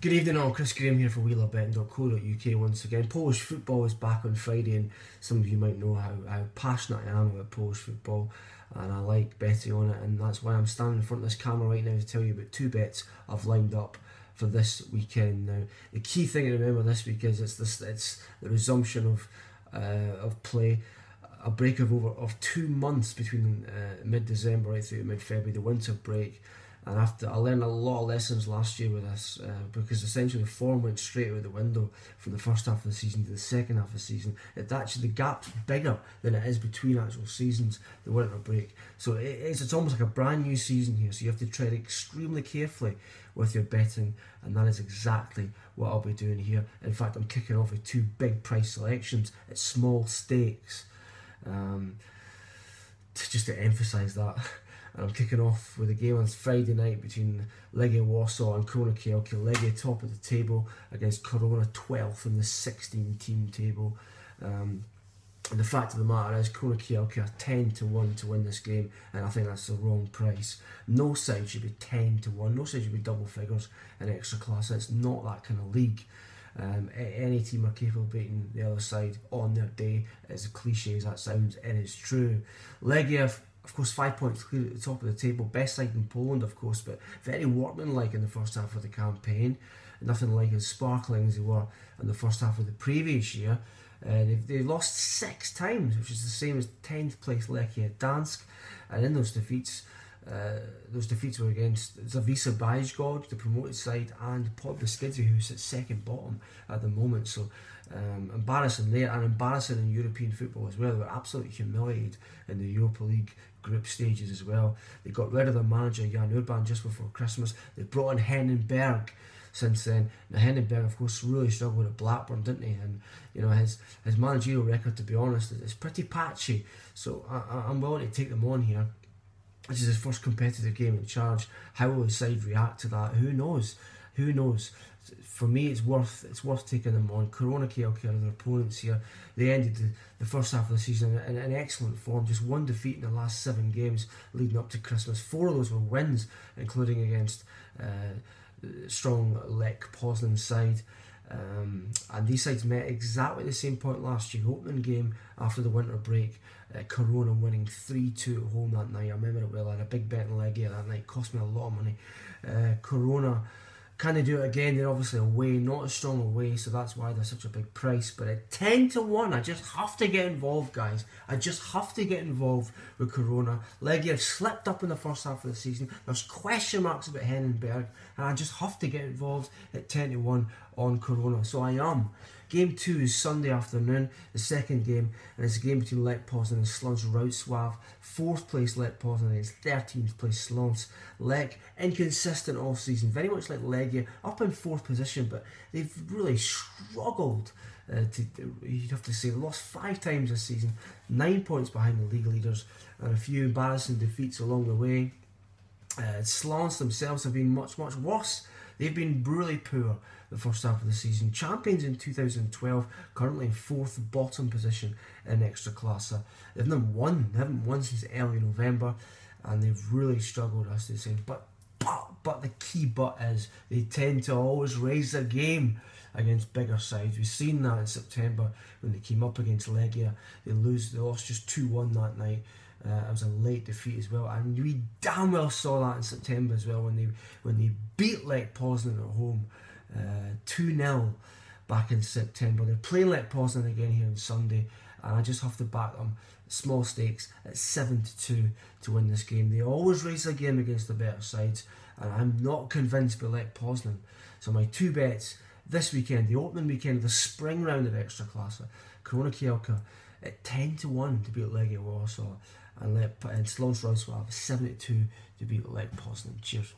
Good evening all, Chris Graham here for wheelerbetting.co.uk once again. Polish football is back on Friday, and some of you might know how passionate I am about Polish football, and I like betting on it, and that's why I'm standing in front of this camera right now to tell you about two bets I've lined up for this weekend. Now, the key thing to remember this week is it's the resumption of play, a break of 2 months between mid-December right through to mid-February, the winter break. And I learned a lot of lessons last year with this, because essentially the form went straight out the window from the first half of the season to the second half of the season. The gap's bigger than it is between actual seasons, the winter break. So it's almost like a brand new season here, so you have to tread extremely carefully with your betting, and that is exactly what I'll be doing here. In fact, I'm kicking off with two big price selections at small stakes, just to emphasise that. And I'm kicking off with a game on Friday night between Legia Warsaw and Korona Kielce. Legia top of the table against Korona 12th in the 16-team table. And the fact of the matter is Korona Kielce are 10-1 to win this game, and I think that's the wrong price. No side should be 10-1. No side should be double figures in Ekstraklasa. It's not that kind of league. Any team are capable of beating the other side on their day, as cliche as that sounds, and it's true. Legia, of course, 5 points clear at the top of the table, best side in Poland, of course, but very workmanlike in the first half of the campaign. Nothing like as sparkling as they were in the first half of the previous year. They've lost 6 times, which is the same as 10th place Lechia Dansk, and in those defeats were against Zawisza Bajgod, the promoted side, and Podbeskidzie, who sits second bottom at the moment. So embarrassing there, and embarrassing in European football as well. They were absolutely humiliated in the Europa League group stages as well. They got rid of their manager Jan Urban just before Christmas. They brought in Henning Berg since then. Now, Henning Berg, of course, really struggled at Blackburn, didn't he? And you know, his managerial record, to be honest, is pretty patchy. So I'm willing to take them on here. This is his first competitive game in charge. How will his side react to that? Who knows? Who knows? For me, it's worth taking them on. Korona Kielce are their opponents here. They ended the first half of the season in excellent form. Just one defeat in the last 7 games leading up to Christmas. 4 of those were wins, including against strong Lech Poznan side. And these sides met exactly the same point last year. Opening game after the winter break, Korona winning 3-2 at home that night. I remember it well. I had a big bet in Legia that night, cost me a lot of money. Korona, can they do it again? They're obviously away, not as strong away, so that's why they're such a big price. But at 10-1, I just have to get involved, guys. I just have to get involved with Korona. Legia have slipped up in the first half of the season. There's question marks about Henning Berg, and I just have to get involved at 10-1 on Korona. So I am. Game 2 is Sunday afternoon, the second game, and it's a game between Lech Poznan and Śląsk Wrocław. 4th place Lech Poznan against 13th place Śląsk. Lech, inconsistent all season, very much like Legia, up in 4th position, but they've really struggled. You'd have to say, they lost 5 times this season, 9 points behind the league leaders, and a few embarrassing defeats along the way. Śląsk themselves have been much worse. They've been really poor the first half of the season. Champions in 2012, currently in 4th bottom position in Ekstraklasa. They haven't won since early November, and they've really struggled, as they say. But the key but is they tend to always raise their game against bigger sides. We've seen that in September when they came up against Legia. They lost just 2-1 that night. It was a late defeat as well, and we damn well saw that in September as well when they beat Lech Poznan at home 2-0 back in September. They're playing Lech Poznan again here on Sunday, and I just have to back them small stakes at 7-2 to win this game. They always raise their game against the better sides, and I'm not convinced by Lech Poznan. So my 2 bets this weekend, the opening weekend of the spring round of Ekstraklasa, Korona Kielce at 10-1 to beat Legia Warsaw, and Śląsk Wrocław 7-2 to beat Lech Poznan. Cheers.